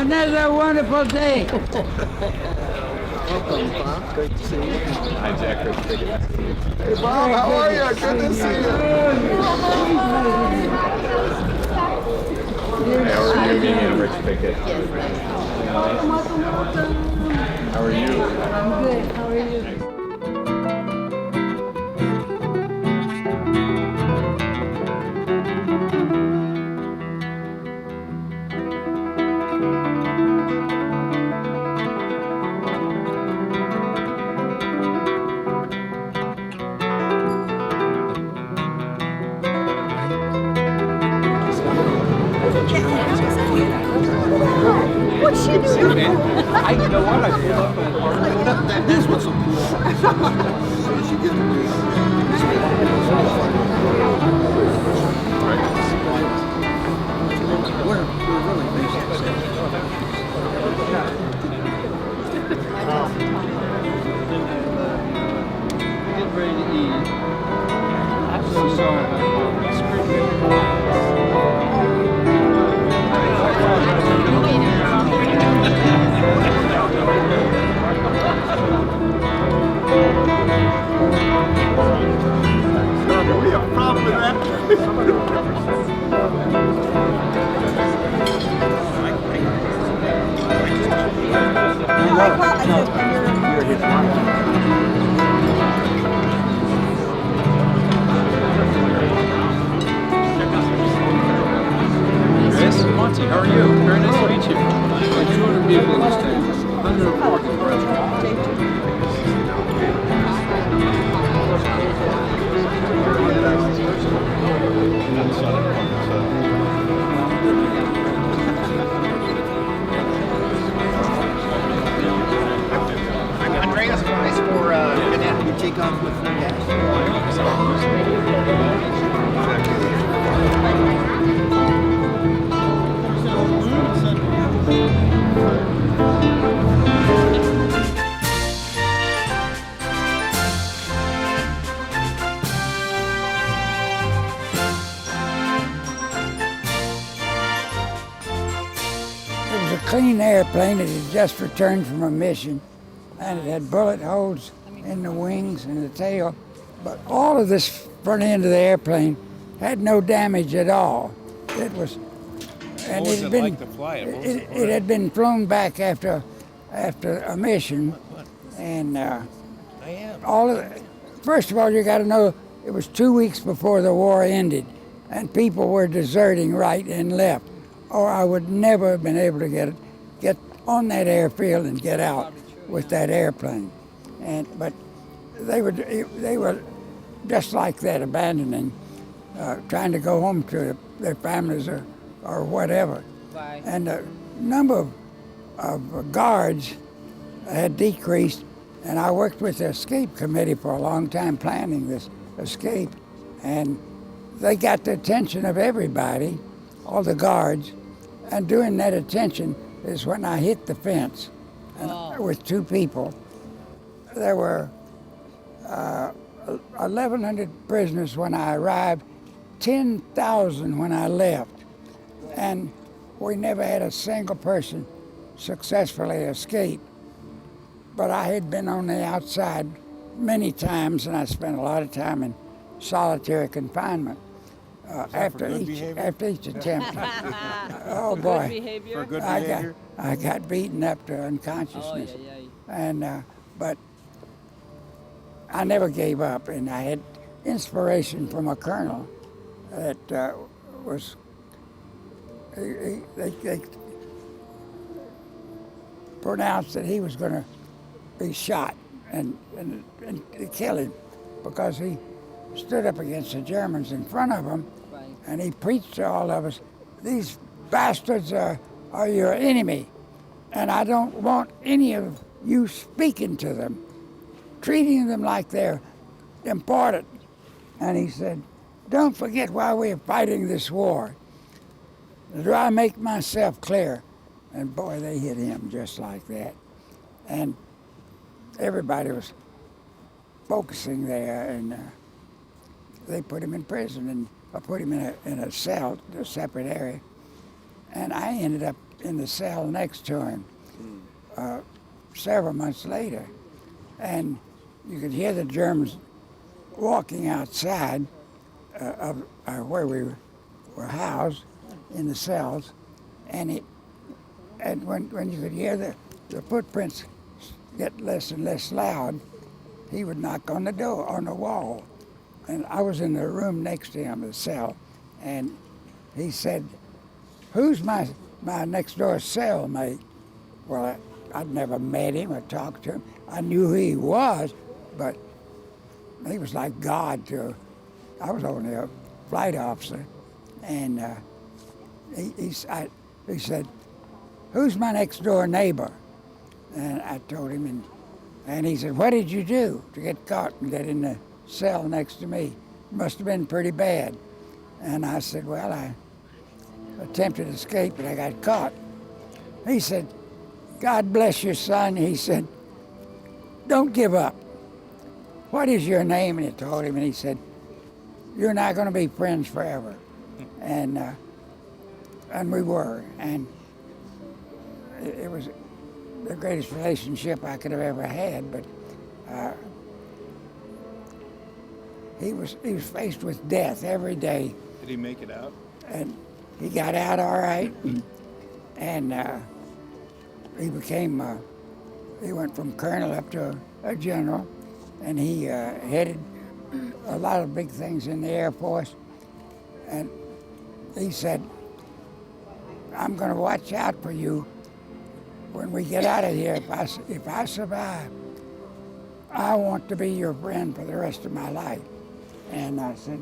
another wonderful day. Welcome, Bob. Great to see you. Hi, Jack. Great to see you. Hey, Bob, how are you? Good to see you. How are you being in a rich ticket? How are you? I'm good. How are you? What's she doing? You know what? I feel That's what's important. She gets to do We're really busy. Get ready to eat. I'm so sorry about We have a problem with that. Chris, Monty, how are you? Very nice to meet you. 200 people in this thing. 140 Andreas, price for Cadet. We take off with free gas. It was a clean airplane. It had just returned from a mission, and it had bullet holes in the wings and the tail. But all of this front end of the airplane had no damage at all. It was, and What was it had it been, like to fly it? What was it had been flown back after a mission, and all of the, first of all, you got to know it was 2 weeks before the war ended, and people were deserting right and left, or I would never have been able to get on that airfield and get out with that airplane. But they were just like that, abandoning, trying to go home to their families or whatever. Right. And the number of guards had decreased, and I worked with the escape committee for a long time planning this escape, and they got the attention of everybody, all the guards, and during that attention is when I hit the fence with two people. There were 1,100 prisoners when I arrived, 10,000 when I left, and we never had a single person successfully escape. But I had been on the outside many times, and I spent a lot of time in solitary confinement after each attempt. Oh boy, Behavior. For good I behavior. got beaten up to unconsciousness, and but I never gave up, and I had inspiration from a colonel that was. They pronounced that he was going to be shot and kill him because he stood up against the Germans in front of them, and he preached to all of us, these bastards are your enemy, and I don't want any of you speaking to them, treating them like they're important. And he said, don't forget why we're fighting this war. Do I make myself clear? And boy, they hit him just like that. And everybody was focusing there, and they put him in prison, and I put him in a cell, a separate area. And I ended up in the cell next to him several months later. And you could hear the Germans walking outside of where we were housed in the cells. And when you could hear the footprints get less and less loud, he would knock on the door, on the wall. And I was in the room next to him, the cell, and he said, "Who's my next door cellmate?" Well, I'd never met him or talked to him. I knew who he was, but he was like God to. I was only a flight officer, and he said, "Who's my next door neighbor?" And I told him, and he said, "What did you do to get caught and get in the cell next to me? Must have been pretty bad." And I said, "Well, I attempted to escape, but I got caught." He said, "God bless you, son." He said, "Don't give up. What is your name?" And I told him, and he said, "You're not going to be friends forever." And we were, and it was the greatest relationship I could have ever had. But he was faced with death every day. Did he make it out? And he got out all right, and he became, he went from colonel up to a general, and he headed a lot of big things in the Air Force. And he said, "I'm going to watch out for you when we get out of here. If I survive, I want to be your friend for the rest of my life." And I said,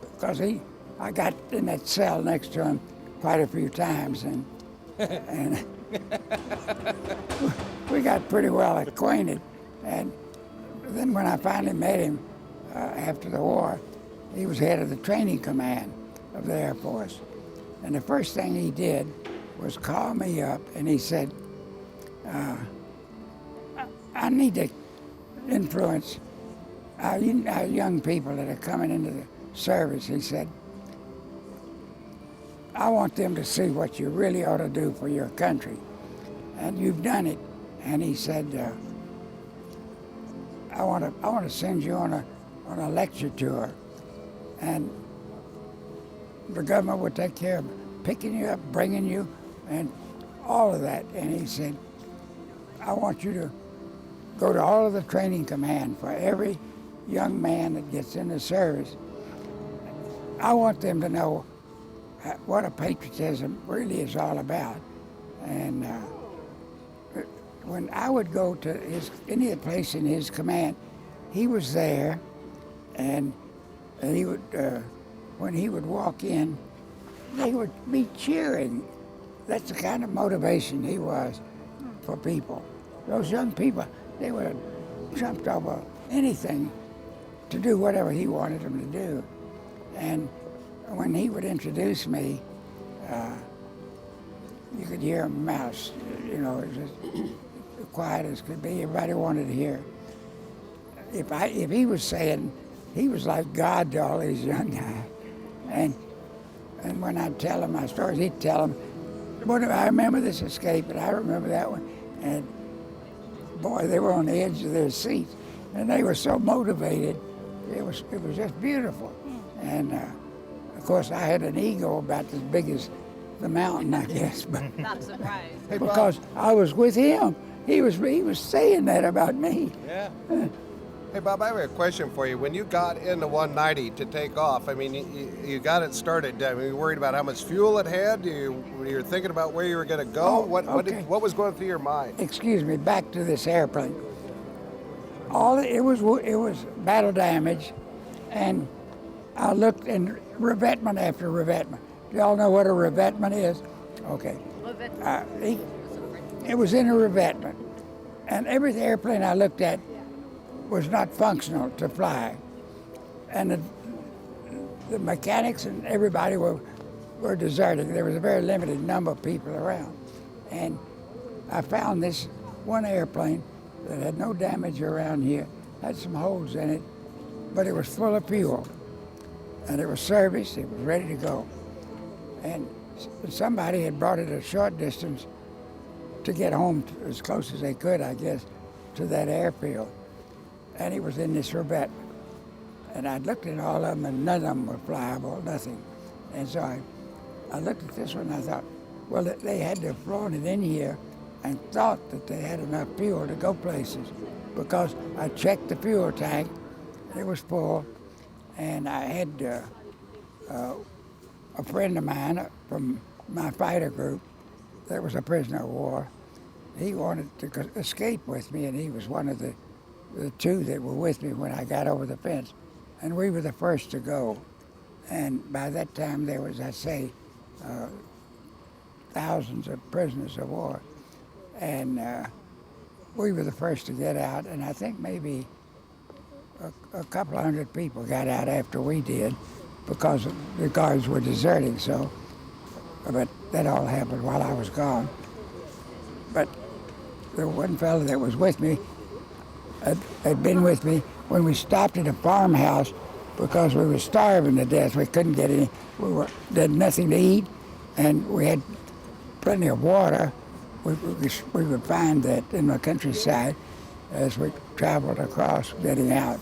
because I got in that cell next to him quite a few times, and we got pretty well acquainted. And then when I finally met him after the war, he was head of the training command of the Air Force. And the first thing he did was call me up, and he said, "I need to influence our young people that are coming into the service." He said, "I want them to see what you really ought to do for your country, and you've done it." And he said, I want to send you on a lecture tour, and the government would take care of picking you up, bringing you, and all of that." And he said, "I want you to go to all of the training command for every young man that gets in the service. I want them to know what a patriotism really is all about." And when I would go to any place in his command, he was there, and he would, when he would walk in, they would be cheering. That's the kind of motivation he was for people. Those young people, they would have jumped over anything to do whatever he wanted them to do. And when he would introduce me, you could hear him mouse, it was just quiet as could be. Everybody wanted to hear. If he was saying, he was like God to all these young guys. And when I'd tell him my stories, he'd tell them, "I remember this escape, and I remember that one." And boy, they were on the edge of their seats, and they were so motivated. It was just beautiful. And of course, I had an ego about as big as the mountain, I guess, but Not surprised. Hey, Bob. because I was with him. He was saying that about me. Yeah. Hey, Bob, I have a question for you. When you got in the 190 to take off, I mean, you got it started. I mean, you worried about how much fuel it had? You were thinking about where you were going to go? Okay. What was going through your mind? Excuse me, back to this airplane. It was battle damage, and I looked in revetment after revetment. Do y'all know what a revetment is? Okay. It was in a revetment, and every airplane I looked at was not functional to fly, and the mechanics and everybody were deserting. There was a very limited number of people around, and I found this one airplane that had no damage around here, had some holes in it, but it was full of fuel, and it was serviced. It was ready to go, and somebody had brought it a short distance to get home as close as they could, I guess, to that airfield. And he was in this Corvette. And I looked at all of them, and none of them were flyable, nothing. And so I looked at this one, and I thought, well, they had to have flown it in here and thought that they had enough fuel to go places, because I checked the fuel tank, it was full, and I had a friend of mine from my fighter group that was a prisoner of war. He wanted to escape with me, and he was one of the two that were with me when I got over the fence. And we were the first to go. And by that time there was, I say, thousands of prisoners of war. And we were the first to get out, and I think maybe a couple of hundred people got out after we did, because the guards were deserting. So, but that all happened while I was gone. But the one fellow that was with me had been with me when we stopped at a farmhouse because we were starving to death. We couldn't get any, had nothing to eat, and we had plenty of water. We would find that in the countryside as we traveled across getting out.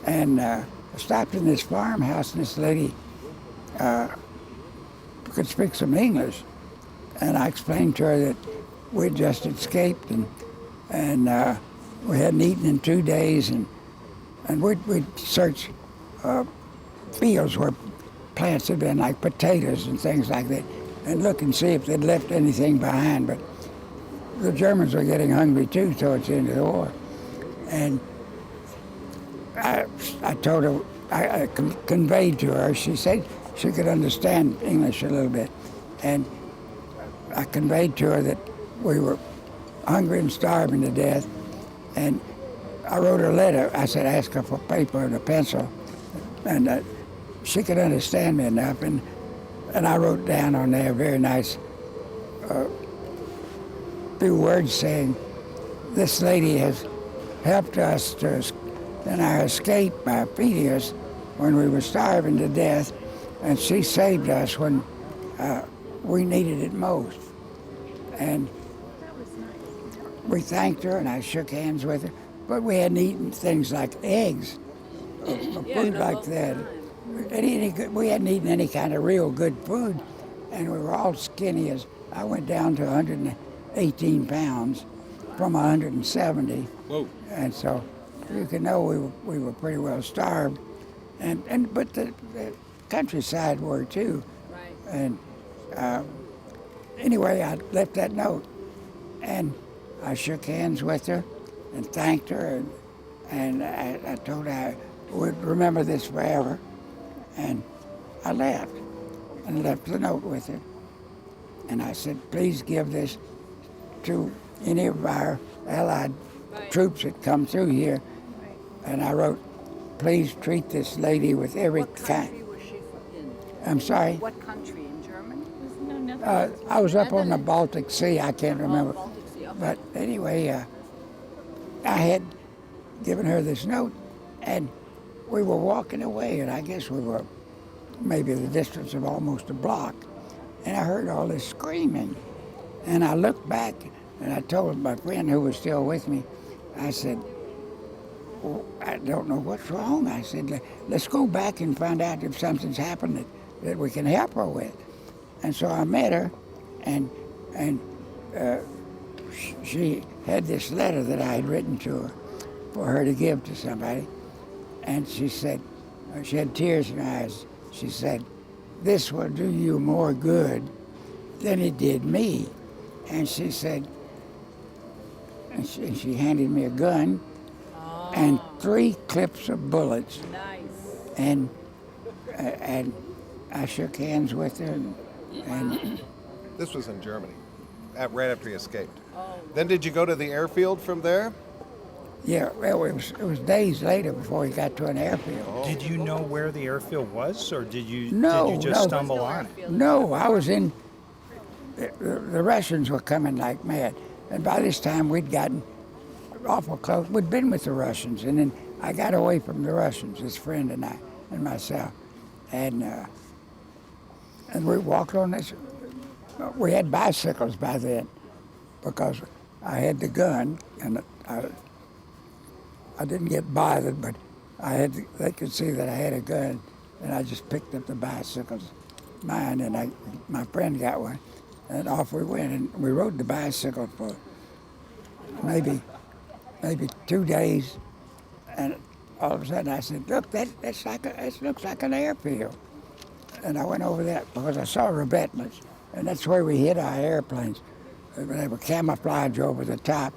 And I stopped in this farmhouse, and this lady could speak some English. And I explained to her that we'd just escaped, and we hadn't eaten in 2 days, and we'd search fields where plants had been, like potatoes and things like that, and look and see if they'd left anything behind. But the Germans were getting hungry too towards the end of the war. And I told her, I conveyed to her, she said she could understand English a little bit. And I conveyed to her that we were hungry and starving to death. And I wrote a letter. I said, ask her for paper and a pencil. And she could understand me enough. And I wrote down on there a very nice few words saying, this lady has helped us in our escape by feeding us when we were starving to death, and she saved us when we needed it most. And we thanked her, and I shook hands with her, but we hadn't eaten things like eggs or food like that. We hadn't eaten any kind of real good food, and we were all skinny. As I went down to 118 pounds from 170. Whoa. And so you can know we were pretty well starved, but the countryside were too. Right. And anyway, I left that note, and I shook hands with her and thanked her, and I told her I would remember this forever. And I left the note with her. And I said, please give this to any of our Allied troops that come through here. And I wrote, please treat this lady with every kind. What country was she in? I'm sorry? What country? In Germany? I was up on the Baltic Sea. I can't remember. Baltic Sea, okay. But anyway, I had given her this note, and we were walking away, and I guess we were maybe the distance of almost a block, and I heard all this screaming. And I looked back, and I told my friend who was still with me, I said, well, I don't know what's wrong. I said, let's go back and find out if something's happened that we can help her with. And so I met her, and she had this letter that I had written to her for her to give to somebody. And she said, she had tears in her eyes. She said, this will do you more good than it did me. And she said, and she handed me a gun and 3 clips of bullets. Nice. And I shook hands with her. And This was in Germany, right after you escaped. Then did you go to the airfield from there? yeah, well, it was days later before we got to an airfield. Did you know where the airfield was, or did you No, just no. stumble on it? No, I was in. The Russians were coming like mad, and by this time we'd gotten awful close. We'd been with the Russians, and then I got away from the Russians, his friend and I, and myself, and we walked on this. We had bicycles by then, because I had the gun, and I didn't get bothered, but they could see that I had a gun, and I just picked up the bicycles, mine, and my friend got one, and off we went, and we rode the bicycle for maybe 2 days, and all of a sudden I said, "Look, that looks like an airfield," and I went over there because I saw revetments, and that's where we hid our airplanes. They were camouflage over the top,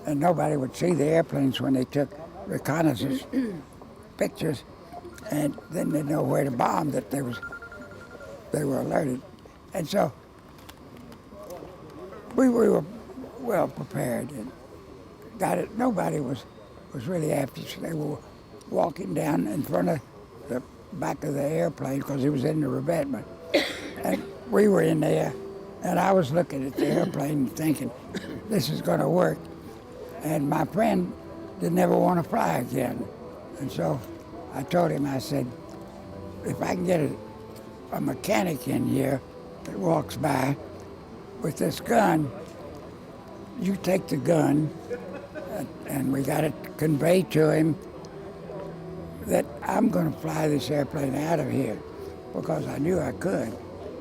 and nobody would see the airplanes when they took reconnaissance pictures, and then they'd know where to bomb, that they were alerted. And so we were well prepared and got it. Nobody was really after us. They were walking down in front of the back of the airplane because it was in the revetment. And we were in there, and I was looking at the airplane thinking, this is going to work. And my friend didn't ever want to fly again. And so I told him, I said, if I can get a mechanic in here that walks by with this gun, you take the gun, and we got to convey to him that I'm going to fly this airplane out of here, because I knew I could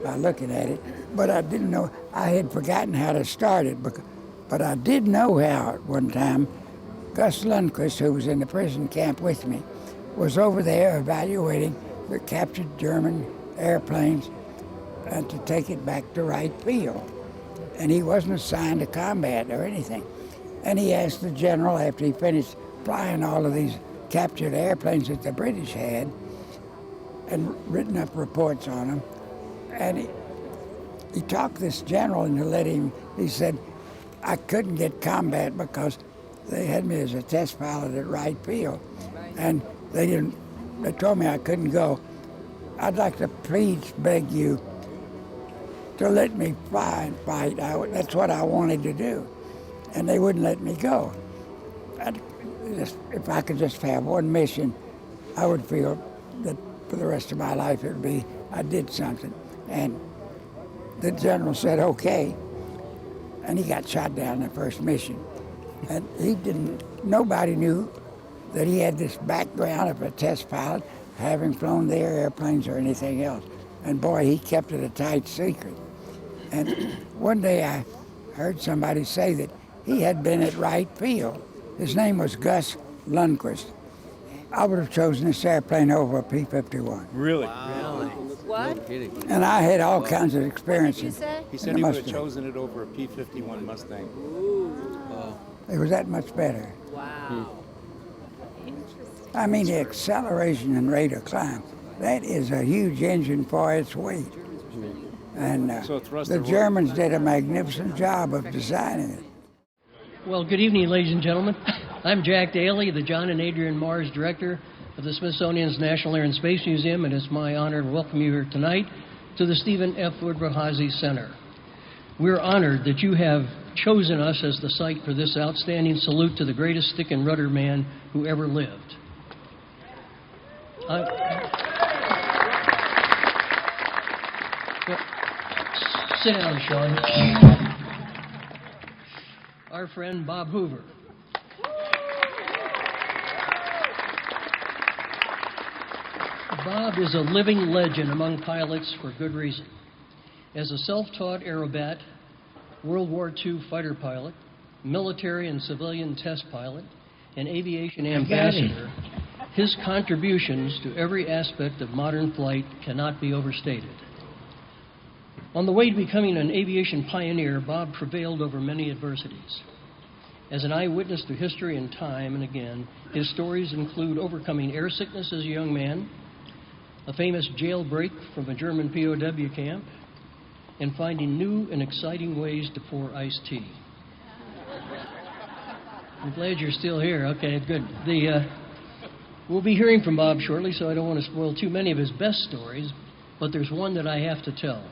by looking at it, but I didn't know. I had forgotten how to start it, but I did know how at one time. Gus Lundquist, who was in the prison camp with me, was over there evaluating the captured German airplanes and to take it back to Wright Field. And he wasn't assigned to combat or anything. And he asked the general, after he finished flying all of these captured airplanes that the British had and written up reports on them, and he talked this general into letting him. He said, I couldn't get combat because they had me as a test pilot at Wright Field, and they told me I couldn't go. I'd like to please beg you to let me fly and fight. That's what I wanted to do. And they wouldn't let me go. If I could just have one mission, I would feel that for the rest of my life it would be I did something. And the general said, okay. And he got shot down the first mission. And nobody knew that he had this background of a test pilot, having flown their airplanes or anything else. And boy, he kept it a tight secret. And one day I heard somebody say that he had been at Wright Field. His name was Gus Lundquist. I would have chosen this airplane over a P-51. Really? What? And I had all kinds of experiences. You say? He said he would have chosen it over a P-51 Mustang. It was that much better. Wow. I mean, the acceleration and rate of climb, that is a huge engine for its weight. And the Germans did a magnificent job of designing it. Well, good evening, ladies and gentlemen. I'm Jack Daly, the John and Adrian Mars Director of the Smithsonian's National Air and Space Museum, and it's my honor to welcome you here tonight to the Stephen F. Udvar-Hazy Center. We're honored that you have chosen us as the site for this outstanding salute to the greatest stick and rudder man who ever lived. Sit down, Sean. Our friend Bob Hoover. Bob is a living legend among pilots for good reason. As a self-taught aerobat, World War II fighter pilot, military and civilian test pilot, and aviation ambassador, his contributions to every aspect of modern flight cannot be overstated. On the way to becoming an aviation pioneer, Bob prevailed over many adversities. As an eyewitness to history and time and again, his stories include overcoming air sickness as a young man, a famous jailbreak from a German POW camp, and finding new and exciting ways to pour iced tea. I'm glad you're still here. Okay, good. We'll be hearing from Bob shortly, so I don't want to spoil too many of his best stories, but there's one that I have to tell.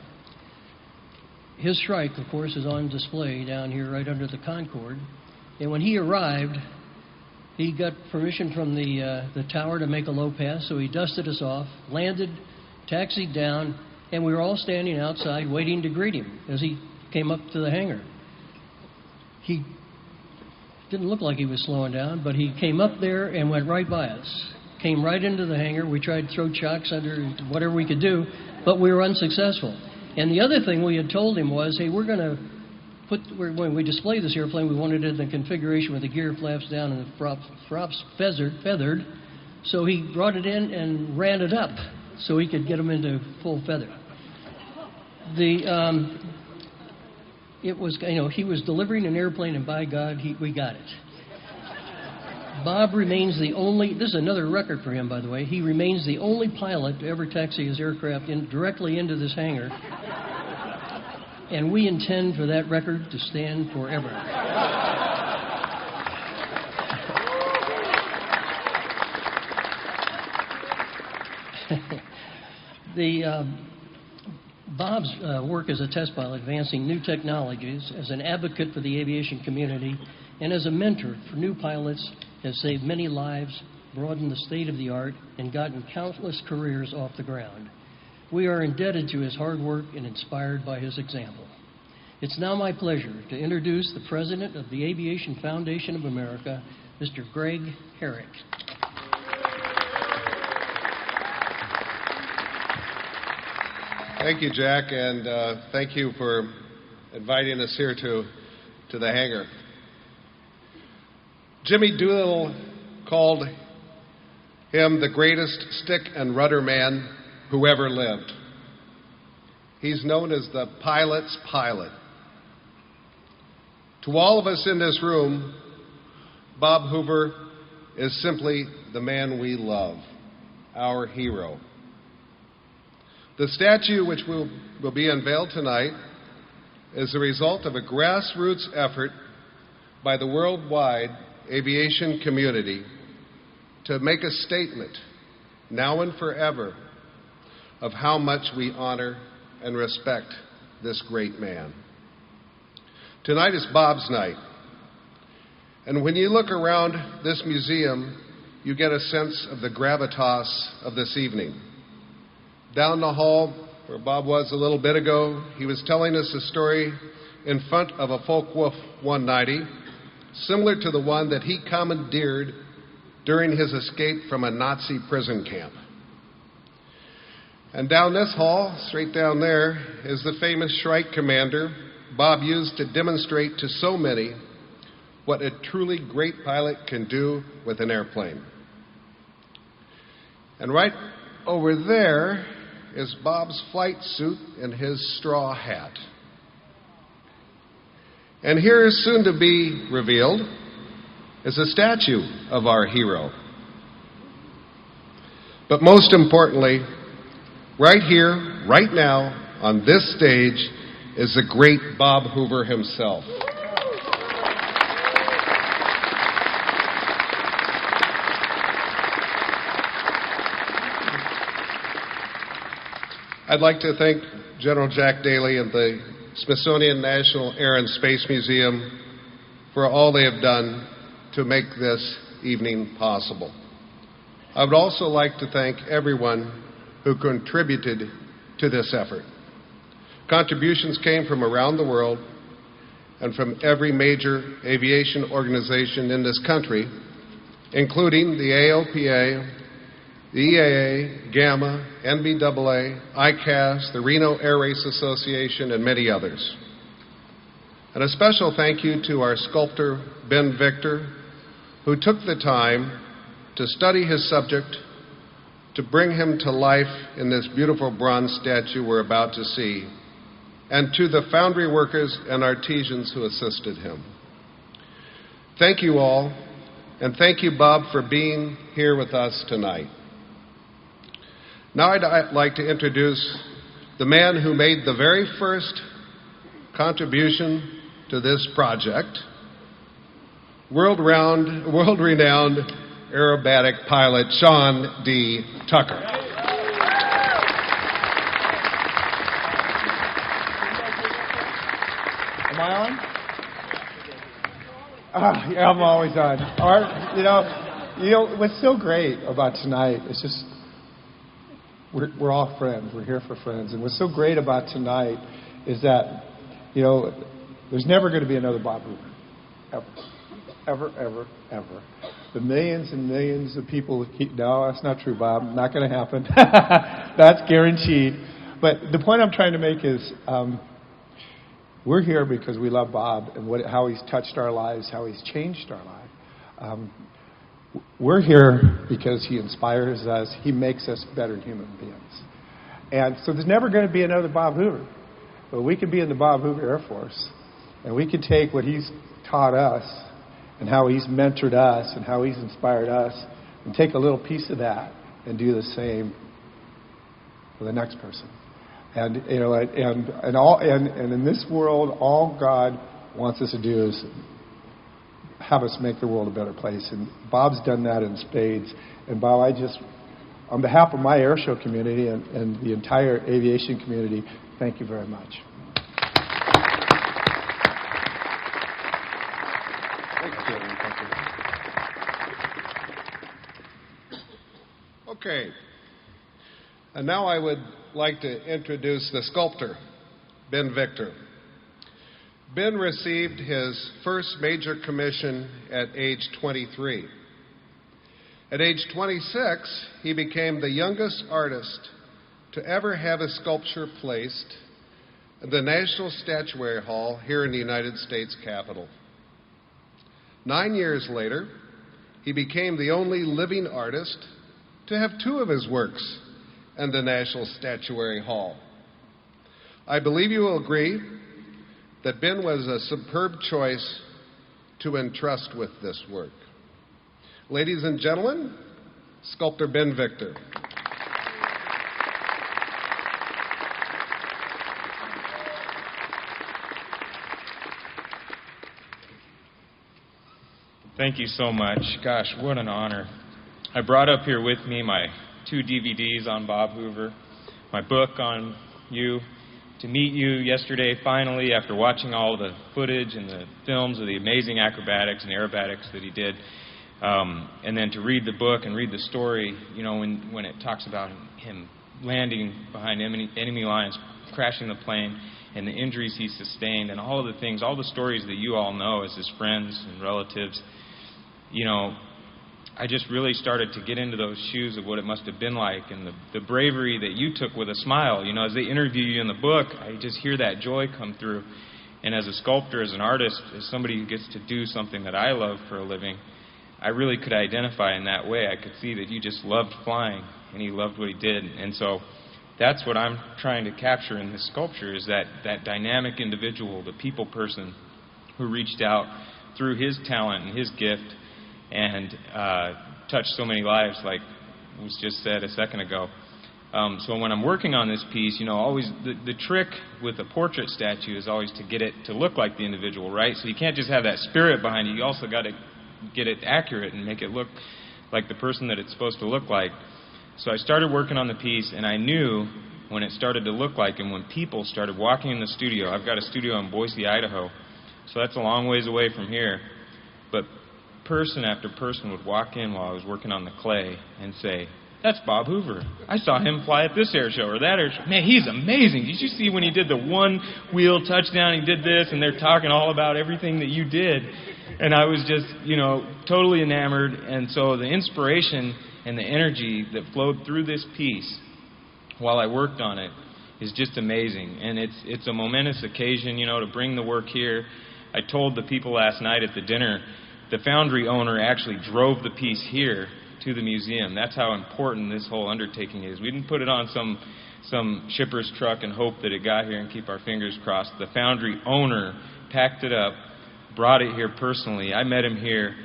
His Shrike, of course, is on display down here right under the Concorde. And when he arrived, he got permission from the tower to make a low pass, so he dusted us off, landed, taxied down, and we were all standing outside waiting to greet him as he came up to the hangar. he didn't look like he was slowing down, but he came up there and went right by us. Came right into the hangar. We tried to throw chocks under, whatever we could do, but we were unsuccessful. And the other thing we had told him was, hey, we're going to when we display this airplane, we wanted it in the configuration with the gear flaps down and the props feathered. So he brought it in and ran it up so he could get them into full feather. It was, he was delivering an airplane, and by God, we got it. Bob remains the only, this is another record for him, by the way, he remains the only pilot to ever taxi his aircraft directly into this hangar. And we intend for that record to stand forever. Bob's work as a test pilot, advancing new technologies, as an advocate for the aviation community, and as a mentor for new pilots, has saved many lives, broadened the state of the art, and gotten countless careers off the ground. We are indebted to his hard work and inspired by his example. It's now my pleasure to introduce the President of the Aviation Foundation of America, Mr. Greg Herrick. Thank you, Jack, and thank you for inviting us here to the hangar. Jimmy Doolittle called him the greatest stick and rudder man who ever lived. He's known as the pilot's pilot. To all of us in this room, Bob Hoover is simply the man we love, our hero. The statue, which will be unveiled tonight, is the result of a grassroots effort by the worldwide aviation community to make a statement, now and forever, of how much we honor and respect this great man. Tonight is Bob's night. And when you look around this museum, you get a sense of the gravitas of this evening. Down the hall, where Bob was a little bit ago, he was telling us a story in front of a Focke-Wulf 190, similar to the one that he commandeered during his escape from a Nazi prison camp. And down this hall, straight down there, is the famous Shrike Commander Bob used to demonstrate to so many what a truly great pilot can do with an airplane. And right over there is Bob's flight suit and his straw hat. And here is soon to be revealed is a statue of our hero. But most importantly, right here, right now, on this stage, is the great Bob Hoover himself. I'd like to thank General Jack Daly and the Smithsonian National Air and Space Museum for all they have done to make this evening possible. I would also like to thank everyone who contributed to this effort. Contributions came from around the world and from every major aviation organization in this country, including the ALPA, the EAA, GAMA, NBAA, ICAS, the Reno Air Race Association, and many others. And a special thank you to our sculptor, Ben Victor, who took the time to study his subject, to bring him to life in this beautiful bronze statue we're about to see, and to the foundry workers and artisans who assisted him. Thank you all, and thank you, Bob, for being here with us tonight. Now I'd like to introduce the man who made the very first contribution to this project, world-renowned aerobatic pilot Sean D. Tucker. Am I on? Yeah, I'm always on. You know, what's so great about tonight is just we're all friends. We're here for friends. And what's so great about tonight is that, there's never going to be another Bob Hoover. ever. Ever, ever, ever. The millions and millions of people who keep... No, that's not true, Bob. Not going to happen. That's guaranteed. But the point I'm trying to make is we're here because we love Bob and how he's touched our lives, how he's changed our lives. We're here because he inspires us. He makes us better human beings. And so there's never going to be another Bob Hoover. But we could be in the Bob Hoover Air Force, and we could take what he's taught us and how he's mentored us and how he's inspired us and take a little piece of that and do the same for the next person. And you know, and in this world, all God wants us to do is have us make the world a better place. And Bob's done that in spades. And Bob, I just, on behalf of my airshow community and the entire aviation community, thank you very much. Okay. And now I would like to introduce the sculptor, Ben Victor. Ben received his first major commission at age 23. At age 26, he became the youngest artist to ever have a sculpture placed in the National Statuary Hall here in the United States Capitol. 9 years later, he became the only living artist to have two of his works in the National Statuary Hall. I believe you will agree that Ben was a superb choice to entrust with this work. Ladies and gentlemen, sculptor Ben Victor. Thank you so much. Gosh, what an honor. I brought up here with me my 2 DVDs on Bob Hoover, my book on you. To meet you yesterday, finally, after watching all the footage and the films of the amazing acrobatics and aerobatics that he did, and then to read the book and read the story, you know, when it talks about him landing behind enemy lines, crashing the plane, and the injuries he sustained, and all of the things, all the stories that you all know as his friends and relatives, you know, I just really started to get into those shoes of what it must have been like, and the bravery that you took with a smile. You know, as they interview you in the book, I just hear that joy come through. And as a sculptor, as an artist, as somebody who gets to do something that I love for a living, I really could identify in that way. I could see that you just loved flying, and he loved what he did. And so that's what I'm trying to capture in this sculpture, is that dynamic individual, the people person who reached out through his talent and his gift and touched so many lives, like was just said a second ago. So when I'm working on this piece, you know, always the trick with a portrait statue is always to get it to look like the individual, right? So you can't just have that spirit behind it. You also got to get it accurate and make it look like the person that it's supposed to look like. So I started working on the piece, and I knew when it started to look like, and when people started walking in the studio. I've got a studio in Boise, Idaho, so that's a long ways away from here. But person after person would walk in while I was working on the clay and say, "That's Bob Hoover. I saw him fly at this air show or that air show. Man, he's amazing. Did you see when he did the one-wheel touchdown? He did this," and they're talking all about everything that you did. And I was just, you know, totally enamored. And so the inspiration and the energy that flowed through this piece while I worked on it is just amazing. And it's a momentous occasion, you know, to bring the work here. I told the people last night at the dinner, the foundry owner actually drove the piece here to the museum. That's how important this whole undertaking is. We didn't put it on some shipper's truck and hope that it got here and keep our fingers crossed. The foundry owner packed it up, brought it here personally. I met him here,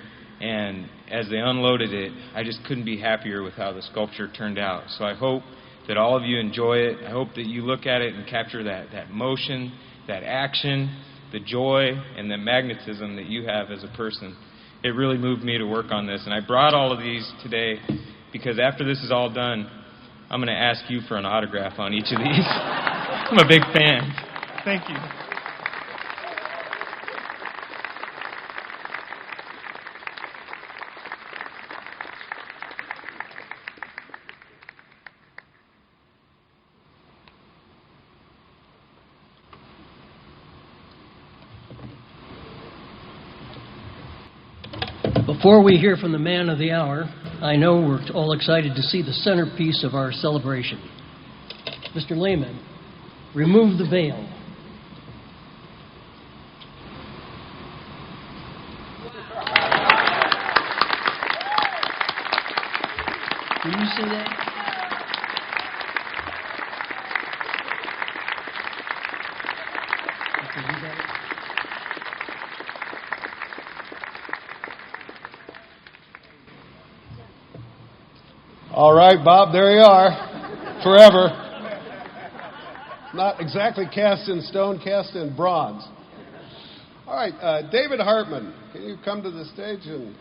and as they unloaded it, I just couldn't be happier with how the sculpture turned out. So I hope that all of you enjoy it. I hope that you look at it and capture that motion, that action, the joy, and the magnetism that you have as a person. It really moved me to work on this. And I brought all of these today because after this is all done, I'm going to ask you for an autograph on each of these. I'm a big fan. Thank you. Before we hear from the man of the hour, I know we're all excited to see the centerpiece of our celebration. Mr. Lehman, remove the veil. Can you see that? Okay, you got it? All right, Bob, there you are. Forever. Not exactly cast in stone, cast in bronze. All right, David Hartman, can you come to the stage? And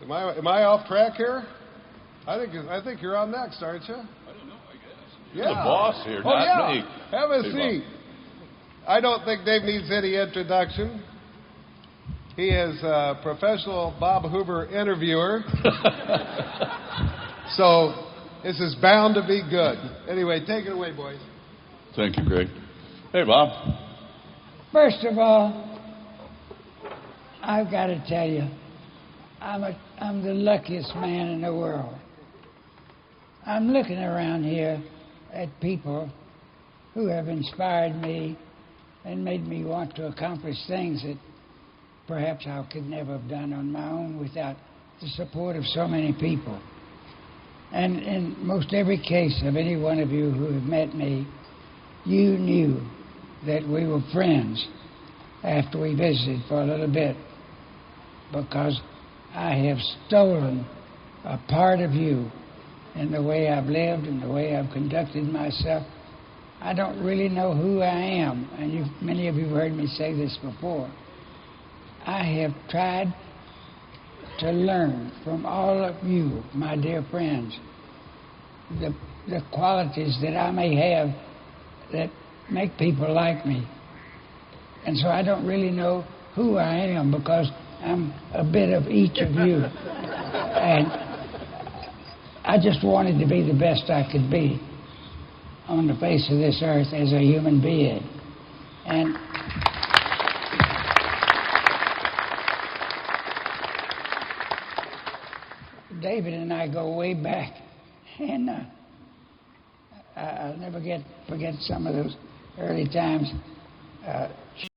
am I off track here? I think you're on next, aren't you? I don't know, I guess. Yeah. You're the boss here, Oh, not yeah. me. Have a Hey, seat. I don't think Dave needs any introduction. He is a professional Bob Hoover interviewer. So this is bound to be good. Anyway, take it away, boys. Thank you, Greg. Hey, Bob. First of all, I've got to tell you, I'm the luckiest man in the world. I'm looking around here at people who have inspired me and made me want to accomplish things that perhaps I could never have done on my own without the support of so many people. And in most every case of any one of you who have met me, you knew that we were friends after we visited for a little bit, because I have stolen a part of you in the way I've lived and the way I've conducted myself. I don't really know who I am, and many of you have heard me say this before. I have tried to learn from all of you, my dear friends, the qualities that I may have that make people like me. And so I don't really know who I am, because I'm a bit of each of you. And I just wanted to be the best I could be on the face of this earth as a human being. And David and I go way back, and I'll never forget some of those early times.